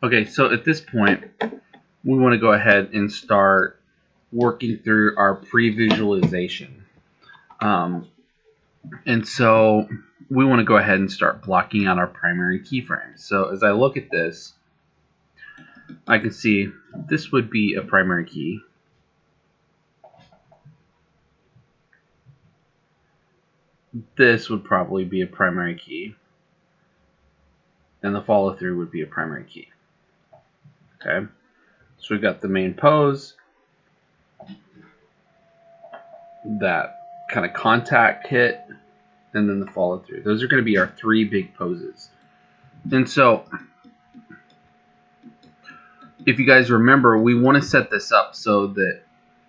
Okay, so at this point, we want to go ahead and start working through our pre-visualization. And so we want to go ahead and start blocking out our primary keyframes. So as I look at this, I can see this would be a primary key. This would probably be a primary key. And the follow through would be a primary key. Okay, so we've got the main pose, that kind of contact hit, and then the follow through. Those are going to be our three big poses. And so if you guys remember, we want to set this up so that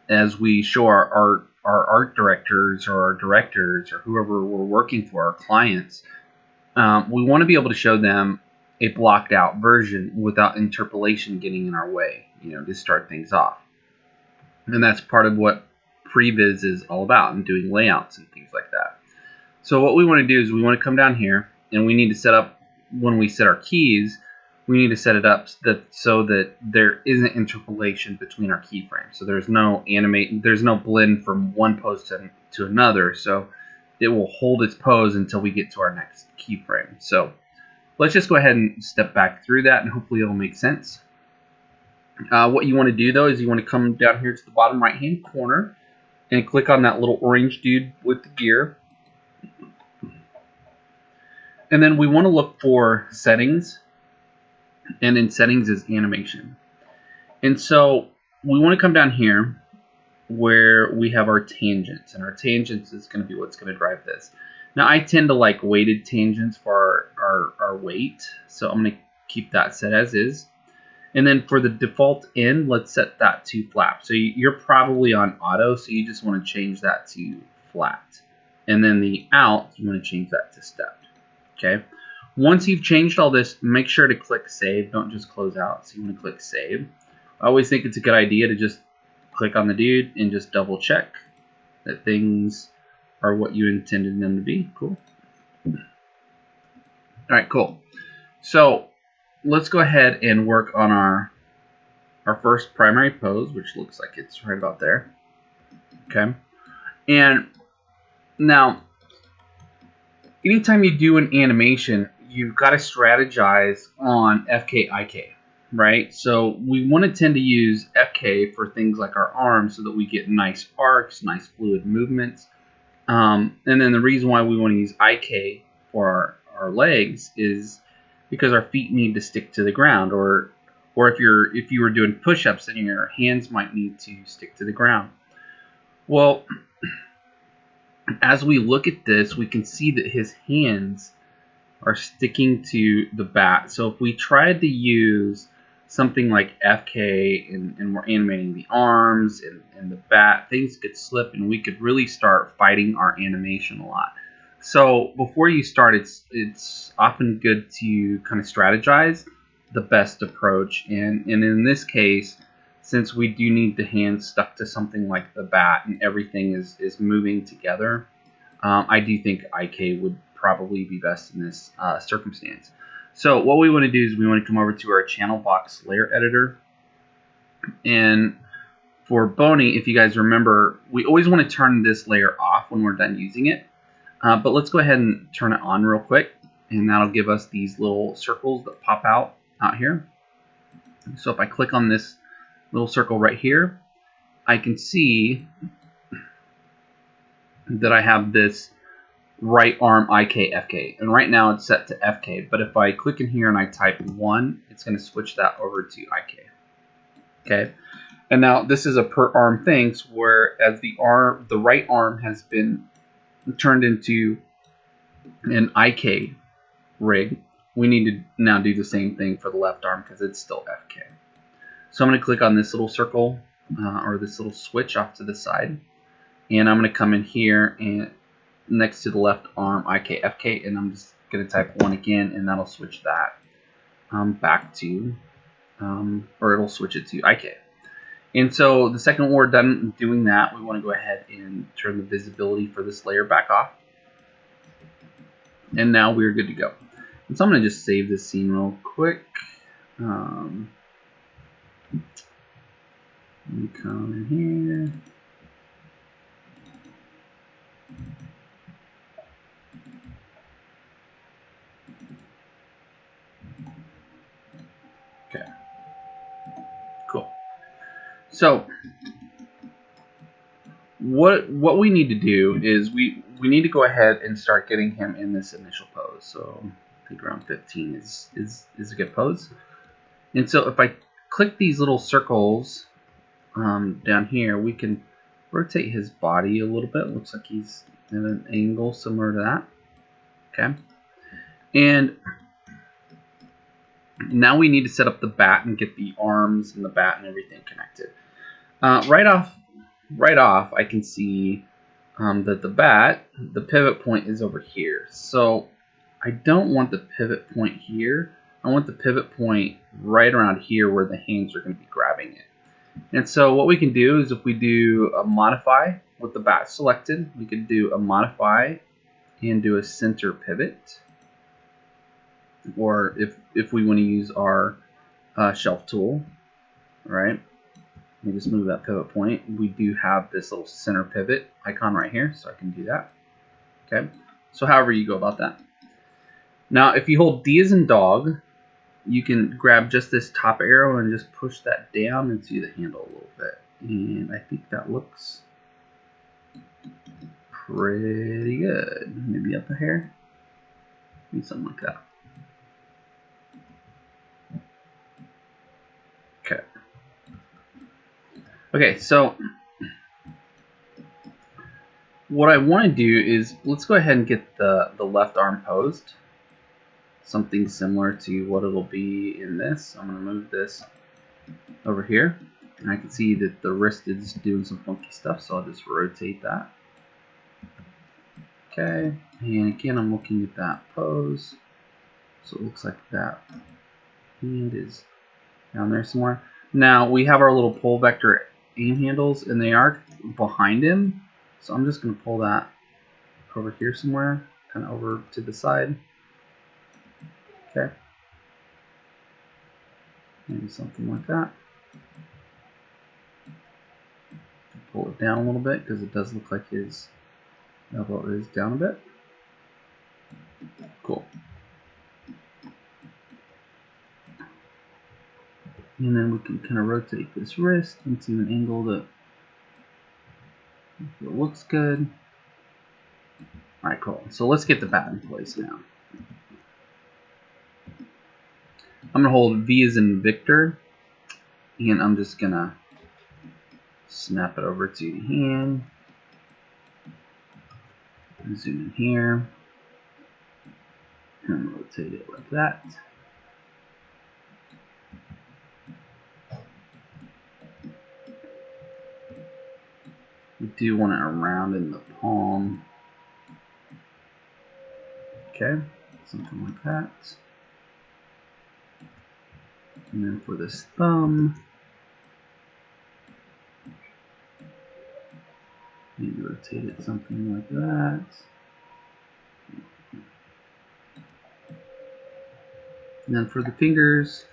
as we show our art directors or our directors or whoever we're working for, our clients, we want to be able to show them a blocked out version without interpolation getting in our way, to start things off. And that's part of what Previs is all about, and doing layouts and things like that. So what we want to do is we want to come down here, and we need to set up, when we set our keys, we need to set it up so that there isn't interpolation between our keyframes. So there's no blend from one pose to another. So it will hold its pose until we get to our next keyframe. So let's just go ahead and step back through that, and hopefully it'll make sense. What you want to do though is you want to come down here to the bottom right hand corner and click on that little orange dude with the gear. And then we want to look for settings, and in settings is animation. And so we want to come down here where we have our tangents, and our tangents is going to be what's going to drive this. Now I tend to like weighted tangents for our weight, so I'm going to keep that set as is. And then for the default in, let's set that to flap. So you're probably on auto, so you just want to change that to flat. And then the out, you want to change that to step. Okay. Once you've changed all this, make sure to click save. Don't just close out. So you want to click save. I always think it's a good idea to just click on the dude and just double check that things are what you intended them to be. Cool. All right, cool. So let's go ahead and work on our first primary pose, which looks like it's right about there. Okay. And now, anytime you do an animation, you've got to strategize on FK, IK, right? So we want to tend to use FK for things like our arms so that we get nice arcs, nice fluid movements. And then the reason why we want to use IK for our legs is because our feet need to stick to the ground, or if you were doing push-ups, then your hands might need to stick to the ground. Well, as we look at this, we can see that his hands are sticking to the bat. So if we tried to use something like FK and we're animating the arms and the bat, things could slip and we could really start fighting our animation a lot. So before you start, it's often good to kind of strategize the best approach. And in this case, since we do need the hands stuck to something like the bat and everything is moving together, I do think IK would probably be best in this circumstance. So what we want to do is we want to come over to our channel box layer editor. And for Boney, if you guys remember, we always want to turn this layer off when we're done using it. But let's go ahead and turn it on real quick, and that'll give us these little circles that pop out here. So if I click on this little circle right here, I can see that I have this right arm IK FK, and right now it's set to FK, but if I click in here and I type 1, it's going to switch that over to IK. Okay, and now this is a per arm thing, where as the right arm has been turned into an IK rig, we need to now do the same thing for the left arm because it's still FK. So I'm going to click on this little circle or this little switch off to the side, and I'm going to come in here and next to the left arm IK FK, and I'm just going to type 1 again, and that'll switch that back to or it'll switch it to IK. And so the second we're done doing that, we want to go ahead and turn the visibility for this layer back off. And now we're good to go. And so I'm going to just save this scene real quick. Let me come in here. Okay. Cool. So what we need to do is we need to go ahead and start getting him in this initial pose. So I think around 15 is a good pose. And so if I click these little circles down here, we can rotate his body a little bit. Looks like he's at an angle similar to that. Okay. And now we need to set up the bat and get the arms and the bat and everything connected. Right off, I can see that the pivot point is over here. So I don't want the pivot point here. I want the pivot point right around here where the hands are going to be grabbing it. And so what we can do is if we do a modify with the bat selected, we could do a modify and do a center pivot. Or if we want to use our shelf tool, right? Let me just move that pivot point. We do have this little center pivot icon right here, so I can do that. Okay, so however you go about that. Now, if you hold D as in dog, you can grab just this top arrow and just push that down and see the handle a little bit. And I think that looks pretty good. Maybe up a hair, maybe something like that. Okay. Okay, so what I want to do is let's go ahead and get the left arm posed. Something similar to what it'll be in this. I'm going to move this over here. And I can see that the wrist is doing some funky stuff, so I'll just rotate that. Okay, and again, I'm looking at that pose. So it looks like that hand is down there somewhere. Now, we have our little pull vector aim handles, and they are behind him. So I'm just going to pull that over here somewhere, kind of over to the side. Okay. Maybe something like that. Pull it down a little bit because it does look like his elbow is down a bit. Cool. And then we can kind of rotate this wrist into an angle that it looks good. Alright, cool. So let's get the bat in place now. I'm going to hold V as in Victor, and I'm just going to snap it over to the hand. Zoom in here. And rotate it like that. We do want it around in the palm. Okay, something like that. And then for this thumb, maybe rotate it something like that. And then for the fingers,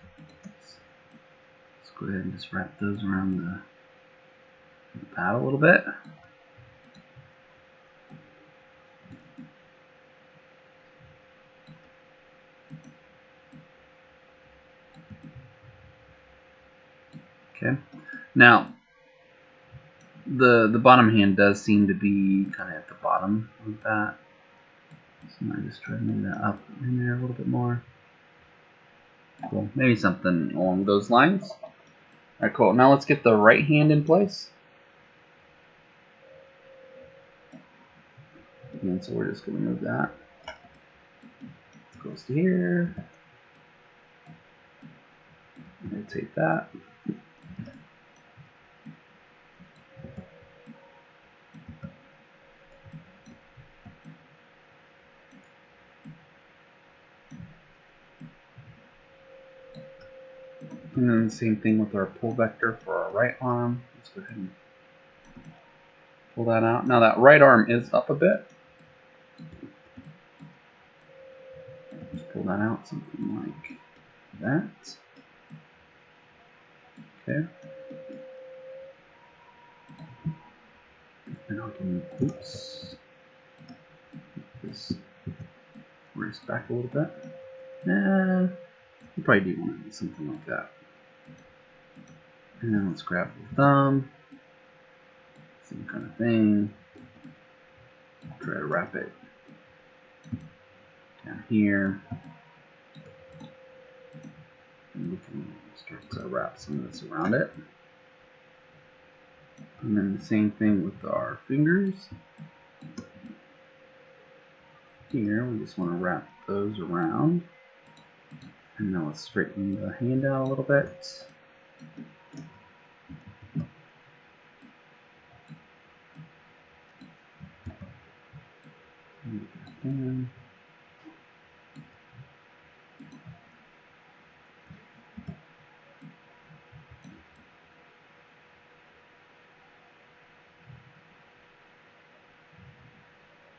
let's go ahead and just wrap those around the pad a little bit. Okay. Now, the bottom hand does seem to be kind of at the bottom of that. So I might just try to move that up in there a little bit more. Cool. Maybe something along those lines. Alright, cool. Now let's get the right hand in place. And so we're just going to move that. Goes to here. Rotate that. And then the same thing with our pull vector for our right arm. Let's go ahead and pull that out. Now that right arm is up a bit. Just pull that out, something like that. Okay. And I can, oops, this race back a little bit. You probably do want to do something like that. And then let's grab the thumb. Same kind of thing. Try to wrap it down here. And we can start to wrap some of this around it. And then the same thing with our fingers. Here, we just want to wrap those around. And now let's straighten the hand out a little bit.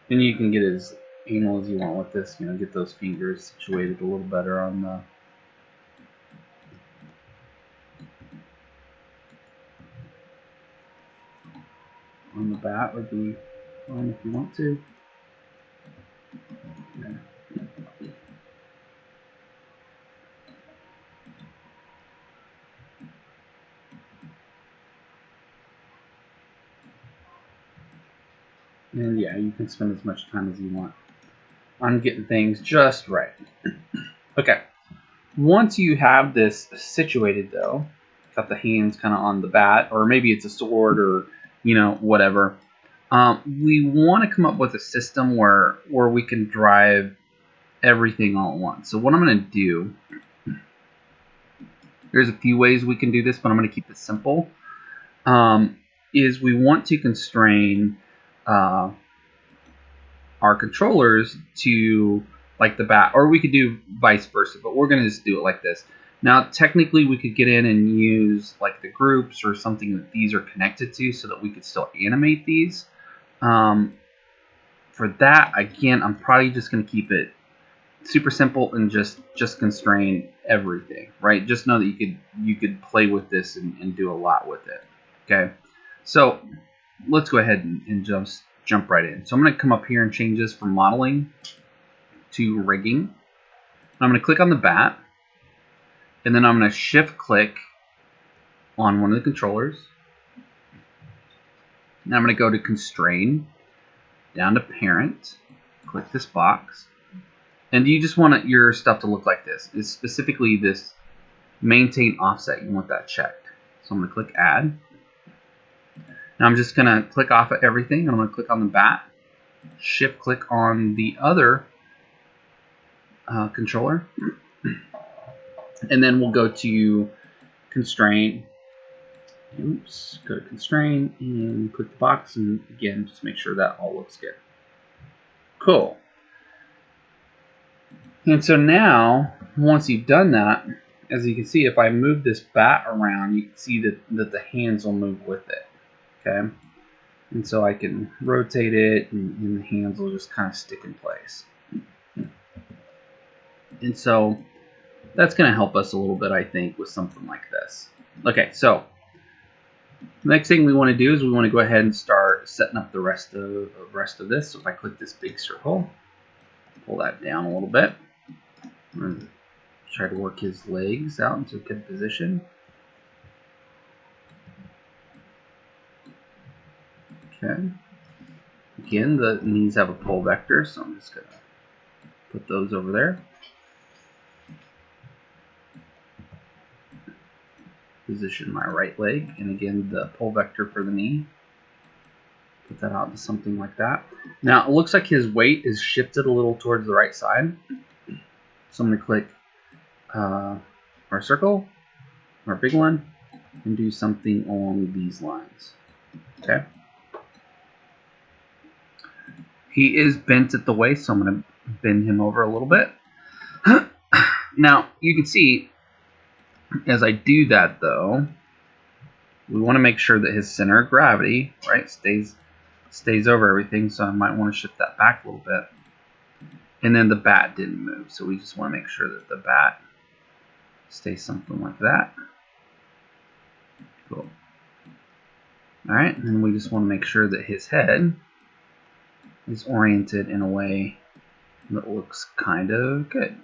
And you can get as anal as you want with this, you know, get those fingers situated a little better on the bat would be fine if you want to. Yeah. And yeah, you can spend as much time as you want on getting things just right. Okay, once you have this situated though, got the hands kind of on the bat, or maybe it's a sword or, you know, whatever, we want to come up with a system where we can drive everything all at once. So what I'm going to do, there's a few ways we can do this, but I'm going to keep it simple, is we want to constrain our controllers to like the bat, or we could do vice versa, but we're going to just do it like this. Now, technically, we could get in and use like the groups or something that these are connected to so that we could still animate these. For that, again, I'm probably just going to keep it super simple and just constrain everything, right? Just know that you could play with this and do a lot with it. Okay, so let's go ahead and just jump right in. So I'm going to come up here and change this from modeling to rigging. I'm going to click on the bat, and then I'm going to shift click on one of the controllers. Now I'm going to go to constrain, down to parent, click this box, and you just want your stuff to look like this. It's specifically this maintain offset. You want that checked. So I'm going to click add. Now I'm just going to click off of everything. I'm going to click on the bat, shift click on the other controller, and then we'll go to constrain. Oops, go to constrain and click the box, and again, just make sure that all looks good. Cool. And so now, once you've done that, as you can see, if I move this bat around, you can see that the hands will move with it. Okay, and so I can rotate it, and the hands will just kind of stick in place. And so that's going to help us a little bit, I think, with something like this. Okay, so the next thing we want to do is we want to go ahead and start setting up the rest of this. So if I click this big circle, pull that down a little bit, I'm going to try to work his legs out into a good position. Okay. Again, the knees have a pull vector, so I'm just going to put those over there. Position my right leg, and again, the pull vector for the knee. Put that out to something like that. Now, it looks like his weight is shifted a little towards the right side. So I'm going to click our circle, our big one, and do something along these lines. Okay. He is bent at the waist, so I'm going to bend him over a little bit. Now, you can see, as I do that, though, we want to make sure that his center of gravity, right, stays over everything, so I might want to shift that back a little bit. And then the bat didn't move, so we just want to make sure that the bat stays something like that. Cool. Alright, and then we just want to make sure that his head is oriented in a way that looks kind of good.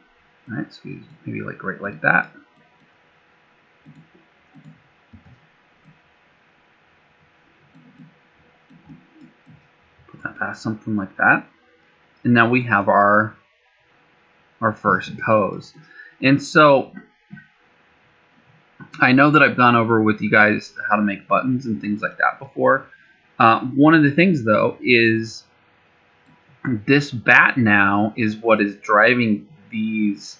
Alright, so maybe like right like that. Put that past something like that. And now we have our first pose. And so I know that I've gone over with you guys how to make buttons and things like that before. One of the things though is this bat now is what is driving these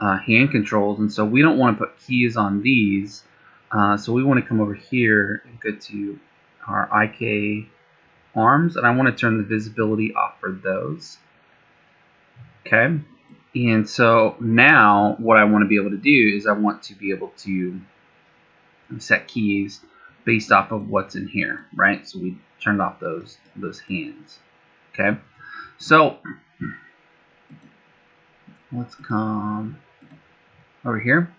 hand controls, and so we don't want to put keys on these. So we want to come over here and go to our IK arms, and I want to turn the visibility off for those. Okay, and so now what I want to be able to do is I want to be able to set keys based off of what's in here, right? So we turned off those hands. Okay, so let's come over here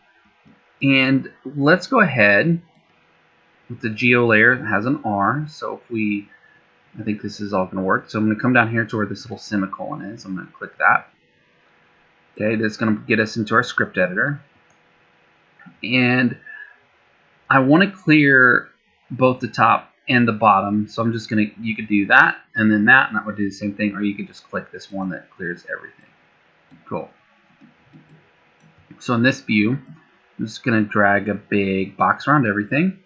and let's go ahead with the geo layer that has an R. So if I think this is all going to work. So I'm going to come down here to where this little semicolon is. I'm going to click that. Okay, that's going to get us into our script editor. And I want to clear both the top and the bottom. So I'm just going to, you could do that and then that, and that would do the same thing. Or you could just click this one that clears everything. Cool. So in this view, I'm just going to drag a big box around everything.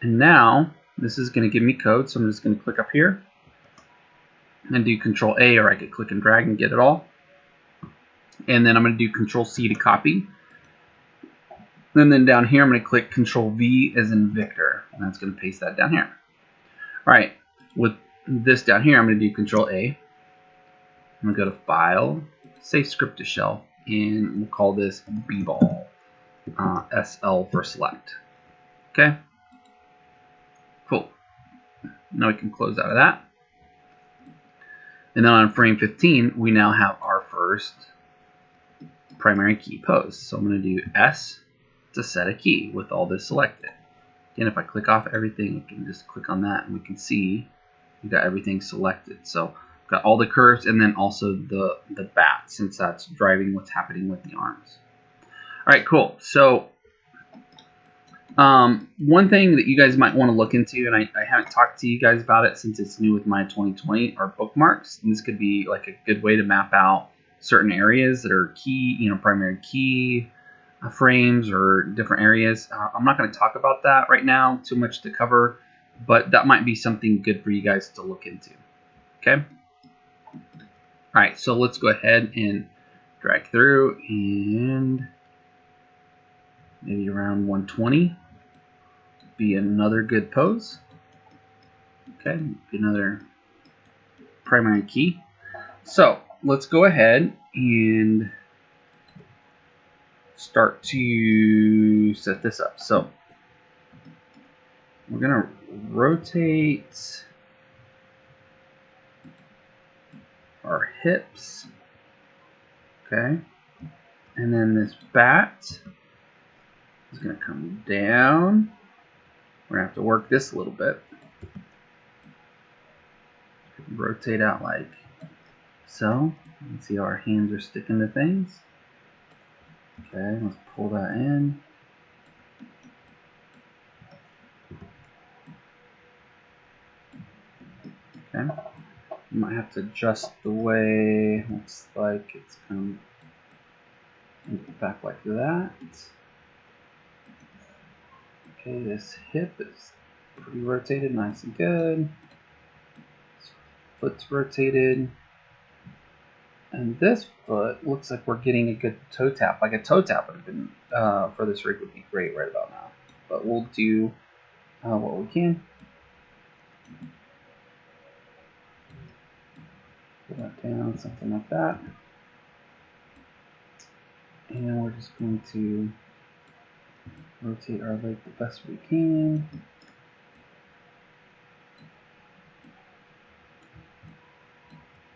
And now this is going to give me code. So I'm just going to click up here and do Control A, or I could click and drag and get it all. And then I'm going to do Control C to copy. And then down here, I'm going to click Control V as in Victor, and that's going to paste that down here. All right, with this down here, I'm going to do Control A. I'm going to go to File, Save Script to Shell, and we'll call this B-Ball, SL for Select. Okay, cool. Now we can close out of that. And then on frame 15, we now have our first primary key pose. So I'm going to do S to set a key with all this selected. Again, if I click off everything, I can just click on that and we can see we've got everything selected. So we've got all the curves and then also the bat, since that's driving what's happening with the arms. All right, cool. So one thing that you guys might want to look into, and I haven't talked to you guys about it since it's new with my 2020, are bookmarks. And this could be like a good way to map out certain areas that are key, primary key frames or different areas. I'm not going to talk about that right now, too much to cover, but that might be something good for you guys to look into. Okay. All right, so let's go ahead and drag through, and maybe around 120 be another good pose. Okay, be another primary key. So let's go ahead and start to set this up. So we're going to rotate our hips. Okay, and then this bat is going to come down. We're going to have to work this a little bit. Rotate out like so. You can see how our hands are sticking to things. Okay, let's pull that in. Okay, you might have to adjust the way it looks like it's come back like that. Okay, this hip is pretty rotated, nice and good. This foot's rotated. And this foot looks like we're getting a good toe tap. Like a toe tap would have been, for this rig would be great right about now. But we'll do what we can. Pull that down, something like that. And we're just going to rotate our leg the best we can.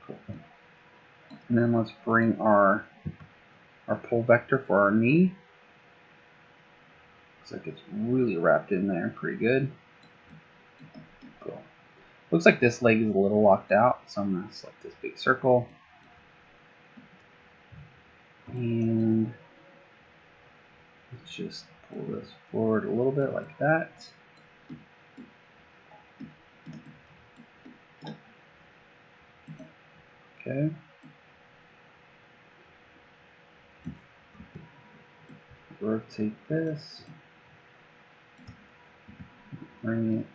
Cool. And then let's bring our pull vector for our knee Looks like it's really wrapped in there pretty good. Cool. Looks like this leg is a little locked out, so I'm going to select this big circle. And let's just pull this forward a little bit like that. Okay. Rotate this. Bring it.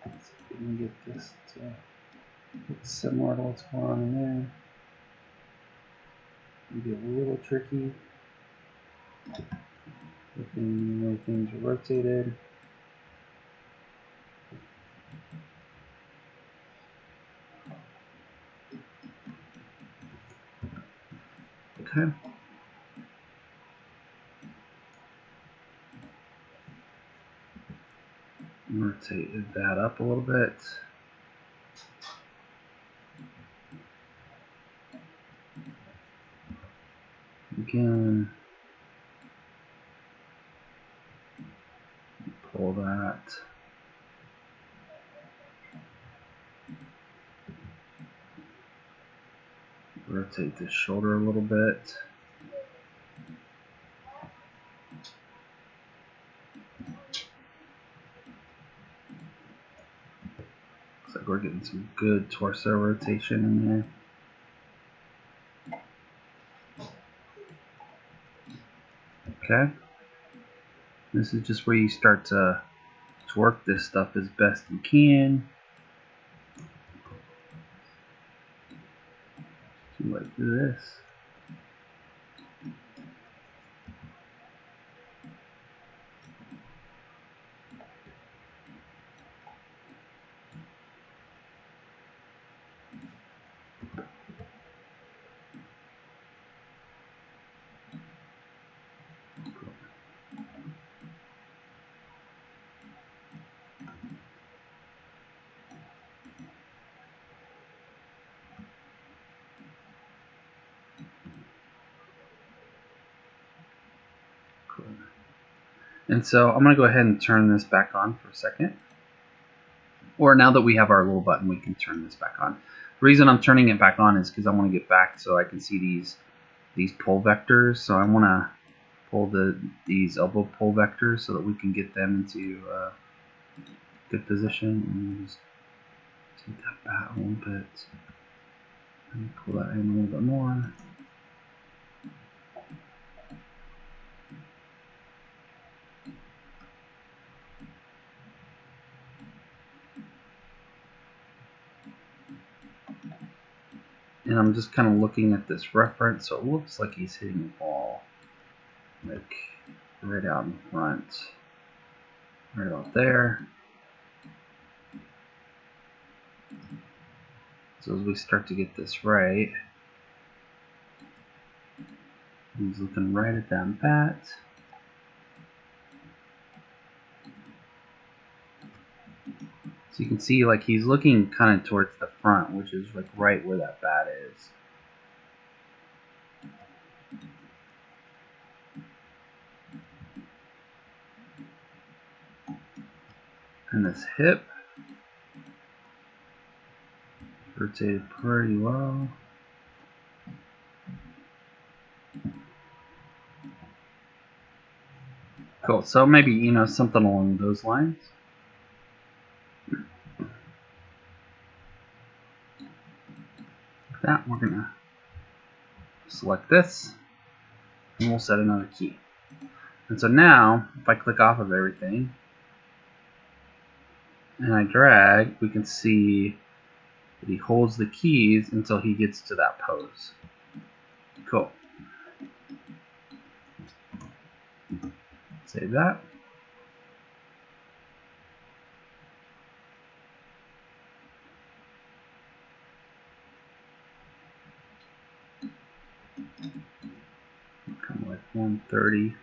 Let's see if we can get this to look similar to what's going on in there. Maybe a little tricky. Looking the way things are rotated. Okay. Rotate that up a little bit. Again, pull that. Rotate this shoulder a little bit. Looks like we're getting some good torso rotation in there. Okay. This is just where you start to work this stuff as best you can. Like this. And so I'm going to go ahead and turn this back on for a second. Or now that we have our little button, we can turn this back on. The reason I'm turning it back on is because I want to get back so I can see these pull vectors. So I want to pull these elbow pull vectors so that we can get them into good position. And just take that back a little bit. And pull that in a little bit more. And I'm just kind of looking at this reference, so it looks like he's hitting the ball like right out in front, right about there. So as we start to get this right, he's looking right at that bat. So you can see like he's looking kind of towards the front, which is like right where that bat is. And this hip rotated pretty well. Cool. So maybe, you know, something along those lines. Like that, we're gonna select this, and we'll set another key. And so now, if I click off of everything, and I drag, we can see that he holds the keys until he gets to that pose. Cool. Save that. Come like 130,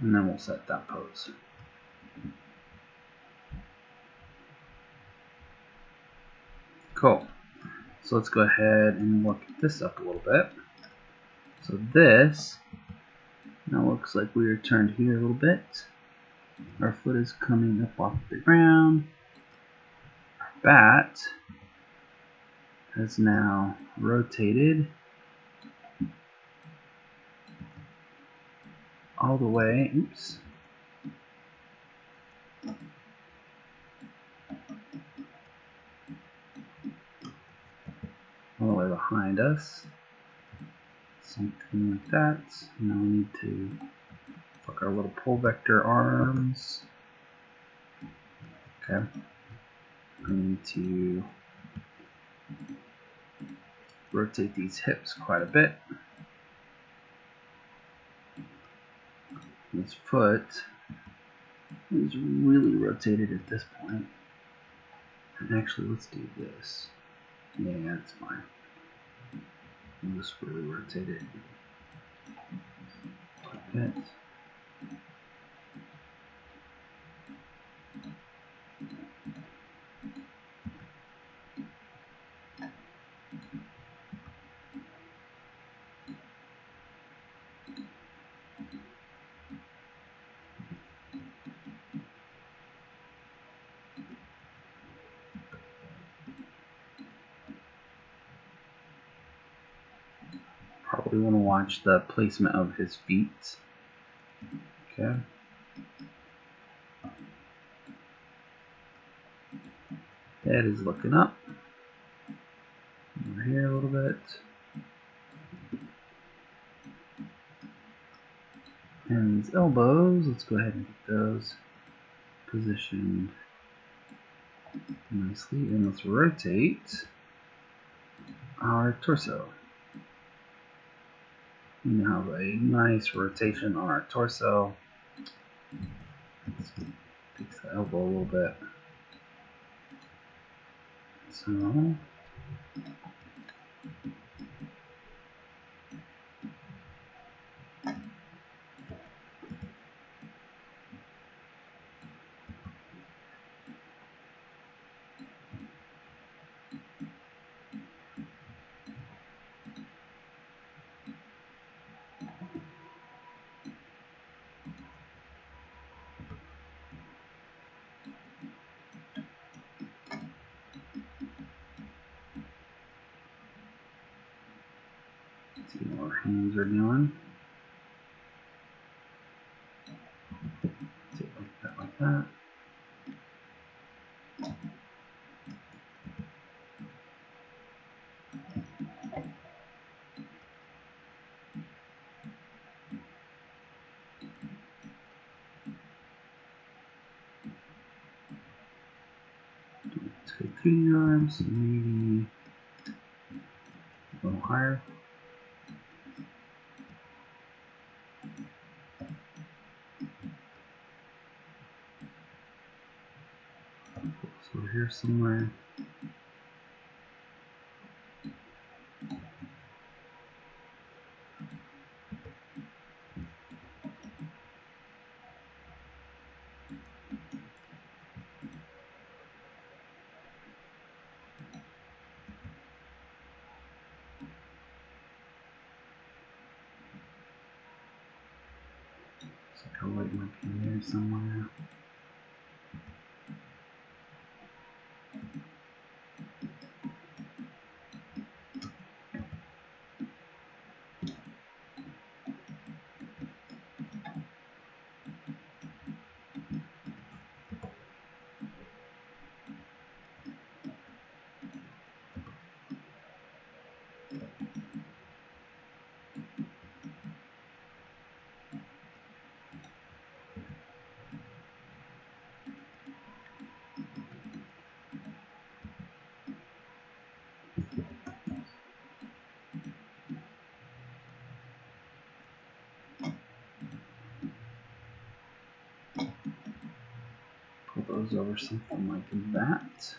and then we'll set that pose. Cool. So let's go ahead and look this up a little bit. So this now looks like we are turned here a little bit. Our foot is coming up off the ground. Our bat has now rotated all the way. Oops. All the way behind us. Something like that. Now we need to look our little pole vector arms. Okay. We need to rotate these hips quite a bit. This foot is really rotated at this point. And actually, let's do this. Yeah, that's fine. We'll just really rotate it quite a bit. Probably want to watch the placement of his feet. Okay. Head is looking up. Over here a little bit. And these elbows, let's go ahead and get those positioned nicely. And let's rotate our torso. We now have a nice rotation on our torso. Let's fix the elbow a little bit. So see what our hands are doing. See it like that. Let's go through the arms, maybe a little higher. So here somewhere. So I like might be in there somewhere. Pull those over something like that.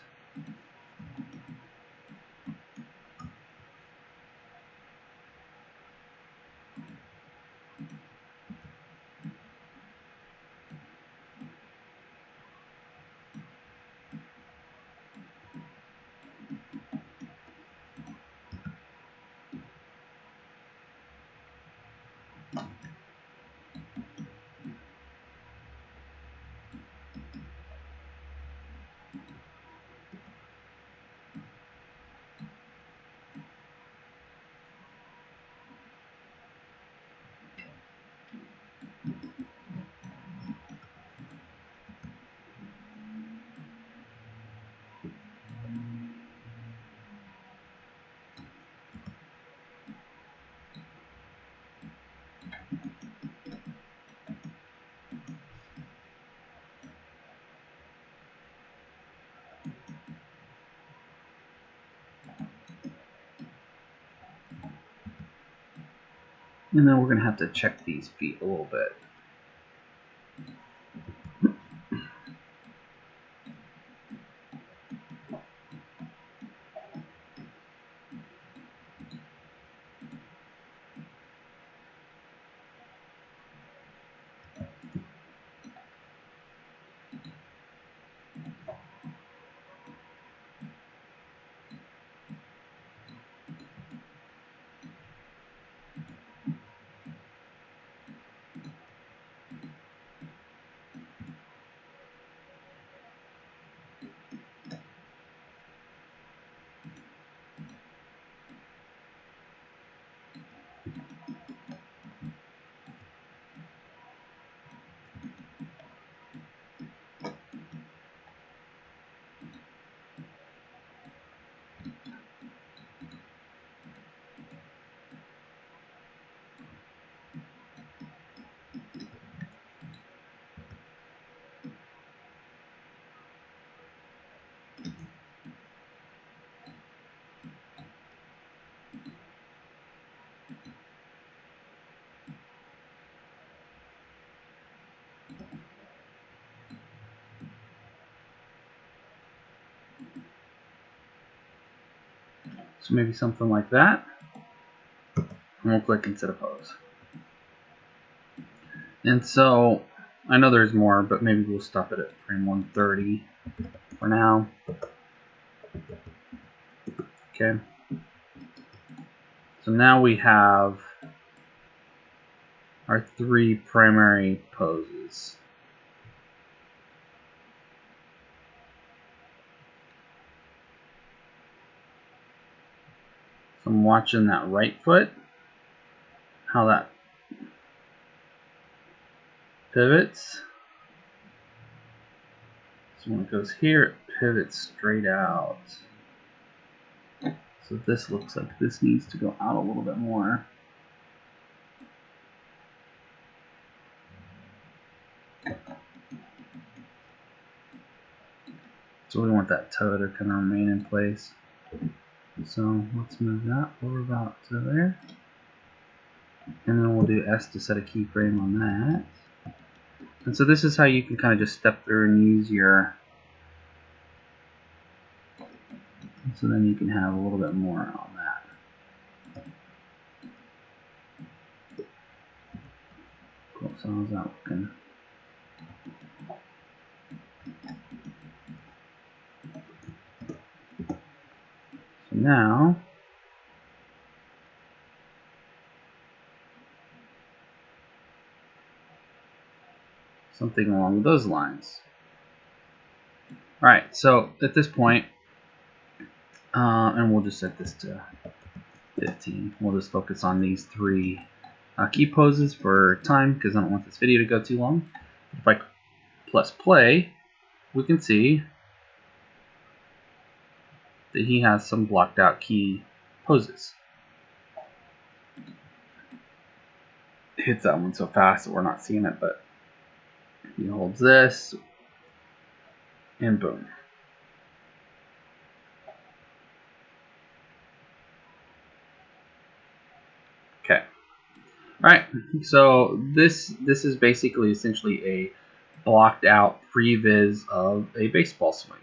And then we're going to have to check these feet a little bit. So maybe something like that. And we'll click instead of pose. And so I know there's more, but maybe we'll stop it at frame 130 for now. Okay. So now we have our 3 primary poses. So I'm watching that right foot, how that pivots. So when it goes here, it pivots straight out. So this looks like this needs to go out a little bit more. So we want that toe to kind of remain in place. So let's move that over about to there. And then we'll do S to set a keyframe on that. And so this is how you can kind of just step through and use your... So then you can have a little bit more on that. Cool, so how's that looking? So now, something along those lines. Alright, so at this point, and we'll just set this to 15. We'll just focus on these 3 key poses for time because I don't want this video to go too long. If I press play, we can see that he has some blocked out key poses. It hits that one so fast that we're not seeing it, but he holds this and boom. Okay. Alright, so this is basically essentially a blocked out previs of a baseball swing.